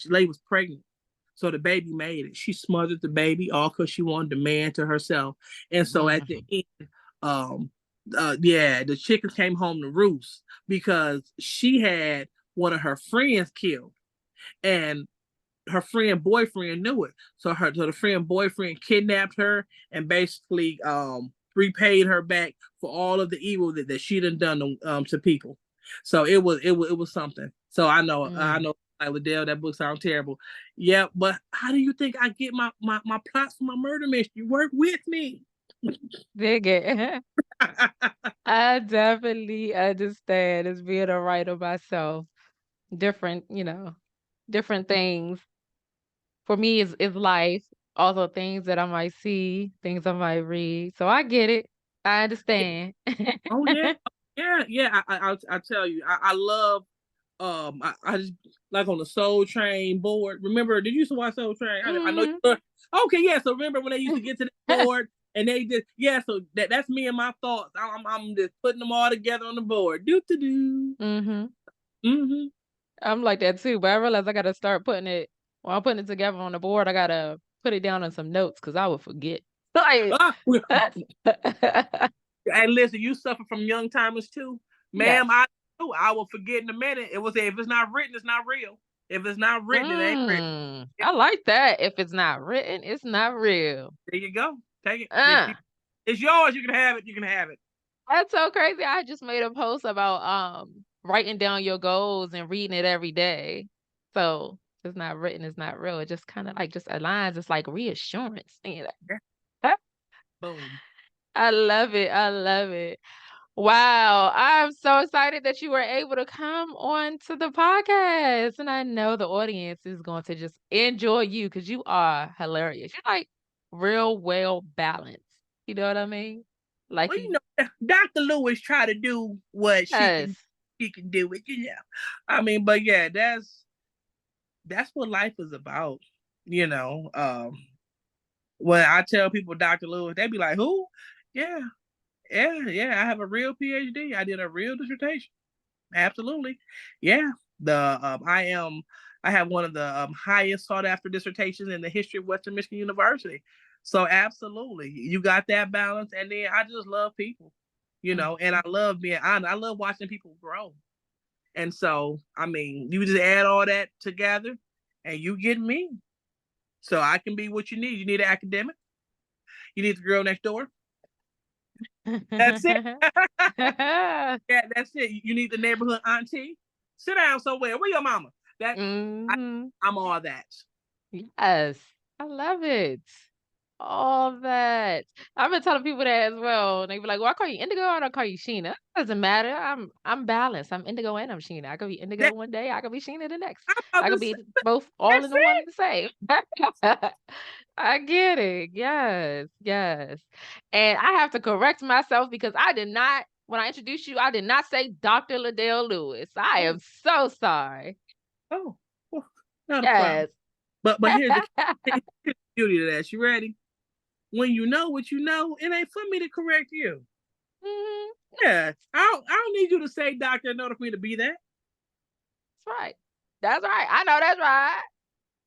lady was pregnant. So the baby made it. She smothered the baby all because she wanted the man to herself. And so at the end, the chicken came home to roost because she had one of her friends killed, and her friend boyfriend knew it. So the friend boyfriend kidnapped her and basically repaid her back for all of the evil that she done to people. So it was something. So I know like Ladel, that book sounds terrible. Yeah, but how do you think I get my plots for my murder mystery? Work with me. Dig it. I definitely understand as being a writer myself. Different, different things. For me is life. Also things that I might see, things I might read. So I get it. I understand. Oh yeah. I'll tell you. I love I just like on the Soul Train board. Remember, did you used to watch Soul Train? I know you okay, yeah. So remember when they used to get to the board and they just so that's me and my thoughts. I'm just putting them all together on the board. Do to do. I'm like that too, but I realize I gotta start putting it while I'm putting it together on the board. I gotta put it down on some notes because I would forget. Like, Hey, listen, you suffer from young timers too, ma'am. yes. I will forget in a minute. It will say if it's not written, it's not real. If it's not written, it ain't written. I like that. If it's not written, it's not real. There you go. Take it. It's yours. You can have it. You can have it. That's so crazy. I just made a post about writing down your goals and reading it every day. So it's not written, it's not real. It just kind of like just aligns. It's like reassurance. Boom. I love it. I love it. Wow. I'm so excited that you were able to come on to the podcast. And I know the audience is going to just enjoy you because you are hilarious. You're like real well balanced. You know what I mean? Like Well, Dr. Lewis tried to do what yes. she can do it, I mean, but yeah, that's what life is about, When I tell people Dr. Lewis, they be like, "Who?" Yeah. I have a real PhD. I did a real dissertation. Absolutely. Yeah. I have one of the highest sought after dissertations in the history of Western Michigan University. So absolutely, you got that balance. And then I just love people, and I love being honest. I love watching people grow. And so, I mean, you just add all that together and you get me. So I can be what you need. You need an academic. You need the girl next door. That's it. Yeah, that's it. You need the neighborhood auntie. Sit down somewhere. Where your mama? I'm all that. Yes, I love it. All that. I've been telling people that as well. And they be like, "Well, I call you Indigo or I call you Sheena." It doesn't matter. I'm balanced. I'm Indigo and I'm Sheena. I could be Indigo one day. I could be Sheena the next. I could be both all in the one and the same. I get it. Yes, yes. And I have to correct myself because I did not, when I introduced you, I did not say Dr. Ladel Lewis. I am so sorry. Oh, well, not a problem. But here's the beauty of that. You ready? When you know what you know, it ain't for me to correct you. Yeah, I don't need you to say doctor in order for me to be that. That's right. That's right. I know that's right.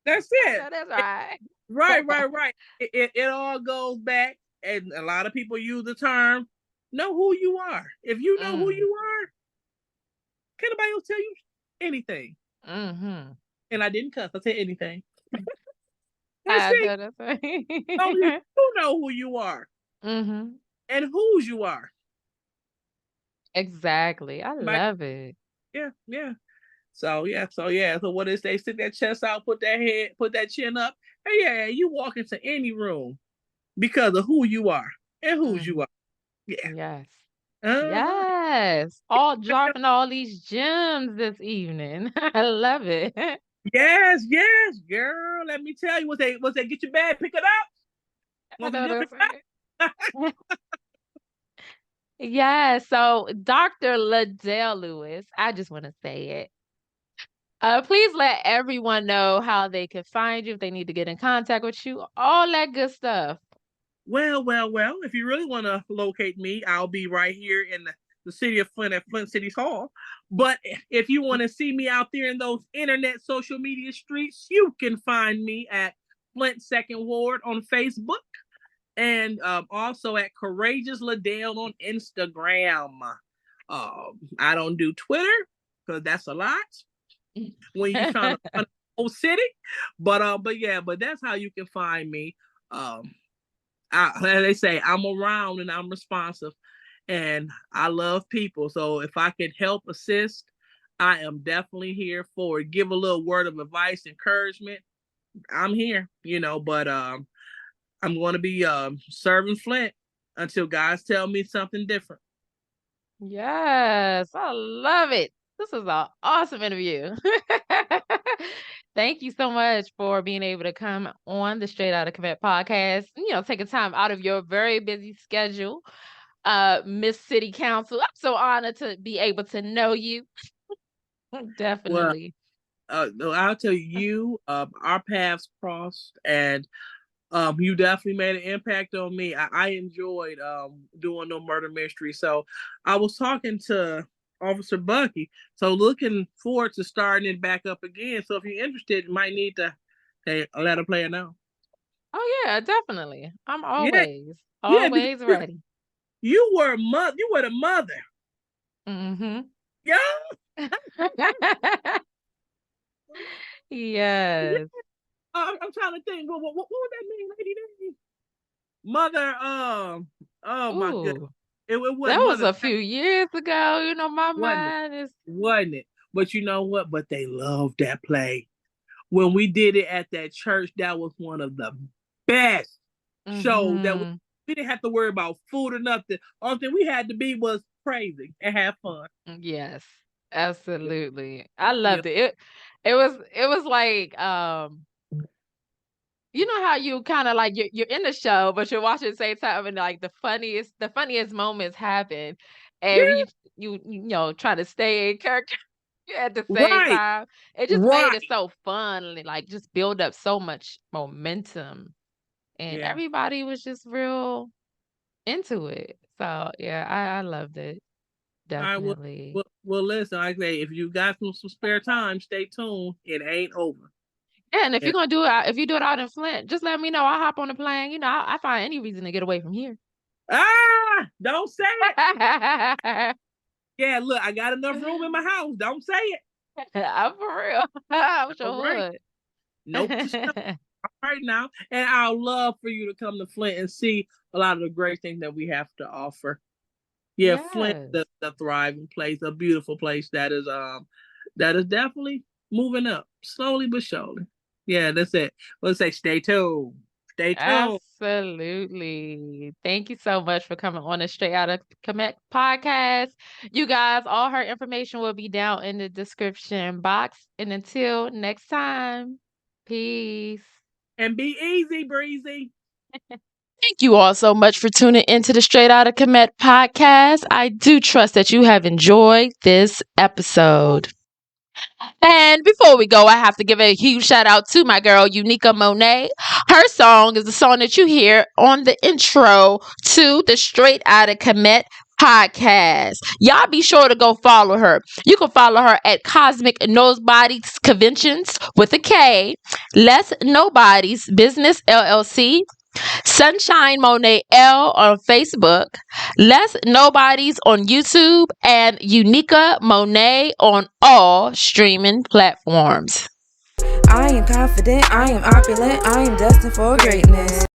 That's it. I know that's right. Right. It all goes back, and a lot of people use the term know who you are. If you know who you are, can nobody else tell you anything? And I didn't cuss. I said anything. That's it. That's right. You know who you are. And whose you are. Exactly. I love it. Yeah. So what is they stick that chest out, put that chin up. Hey, yeah, you walk into any room because of who you are and whose you are. Yeah. Yes. Yes. All dropping all these gems this evening. I love it. Yes, girl. Let me tell you, once they get your bag, pick it up. Yeah, so Dr. Ladel Lewis, I just want to say it. Please let everyone know how they can find you if they need to get in contact with you, all that good stuff. Well, if you really want to locate me, I'll be right here in the city of Flint at Flint City Hall. But if you want to see me out there in those internet social media streets, you can find me at Flint Second Ward on Facebook, and also at Courageous Ladel on Instagram. I don't do Twitter because that's a lot when you're trying to run the whole city. But that's how you can find me. They say I'm around and I'm responsive, and I love people. So if I can help assist, I am definitely here for it. Give a little word of advice, encouragement. I'm here, but I'm going to be serving Flint until guys tell me something different. Yes, I love it. This is an awesome interview. Thank you so much for being able to come on the Straight Outta Kemet podcast. Taking time out of your very busy schedule. Miss City Council, I'm so honored to be able to know you. Definitely. Well, I'll tell you, our paths crossed, and you definitely made an impact on me. I enjoyed doing no murder mystery. So I was talking to Officer Bucky, so looking forward to starting it back up again. So if you're interested, you might need to let a player know. Oh yeah, definitely. I'm always ready. You were mother. You were the mother. Mm-hmm. Yeah. Yes. I'm trying to think. What would that mean, lady? Mother. Oh my goodness. It was that was mother. A few years ago. My mind is. Wasn't it? But you know what? But they loved that play. When we did it at that church, that was one of the best shows. That we didn't have to worry about food or nothing. Only thing we had to be was crazy and have fun. Yes, absolutely. I loved it. It was like how you kind of like you're in the show, but you're watching at the same time, and like the funniest moments happen, and you try to stay in character at the same time. It just made it so fun, and like just build up so much momentum, and everybody was just real into it. So yeah, I loved it. Definitely. Well, listen, I say if you got some spare time, stay tuned. It ain't over. Yeah, and if you're gonna do it, if you do it out in Flint, just let me know. I'll hop on the plane. I find any reason to get away from here. Don't say it. Yeah, look, I got enough room in my house. Don't say it. I'm for real. I'm sure would. Nope. Right now, and I'd love for you to come to Flint and see a lot of the great things that we have to offer. Yeah, yes. Flint, the thriving place, a beautiful place that is definitely moving up slowly but surely. Yeah, that's it. Let's say stay tuned. Stay tuned. Absolutely. Thank you so much for coming on the Straight Outta Kemet podcast. You guys, all her information will be down in the description box. And until next time, peace. And be easy, breezy. Thank you all so much for tuning into the Straight Outta Kemet podcast. I do trust that you have enjoyed this episode. And before we go, I have to give a huge shout out to my girl, Unica Monet. Her song is the song that you hear on the intro to the Straight Outta Kemet podcast. Y'all be sure to go follow her. You can follow her at Cosmic Nobodies Conventions with a K, Less Nobody's Business LLC, Sunshine Monet L on Facebook, Less Nobodies on YouTube, and Unica Monet on all streaming platforms. I am confident, I am opulent, I am destined for greatness.